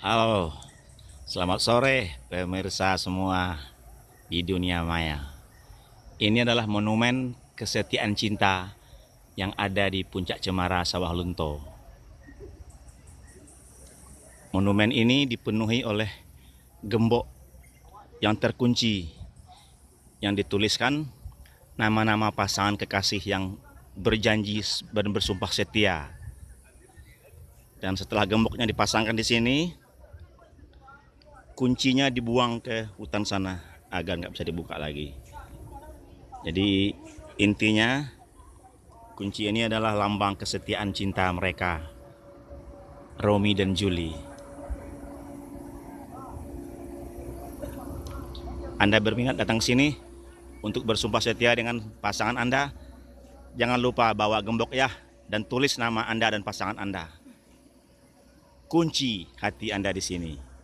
Halo, selamat sore pemirsa semua di dunia maya. Ini adalah monumen kesetiaan cinta yang ada di Puncak Cemara, Sawah Lunto. Monumen ini dipenuhi oleh gembok yang terkunci, yang dituliskan nama-nama pasangan kekasih yang berjanji dan bersumpah setia. Dan setelah gemboknya dipasangkan di sini, kuncinya dibuang ke hutan sana agar nggak bisa dibuka lagi. Jadi intinya kunci ini adalah lambang kesetiaan cinta mereka, Romi dan Julie. Anda berminat datang sini untuk bersumpah setia dengan pasangan Anda, jangan lupa bawa gembok ya, dan tulis nama Anda dan pasangan Anda. Kunci hati Anda di sini.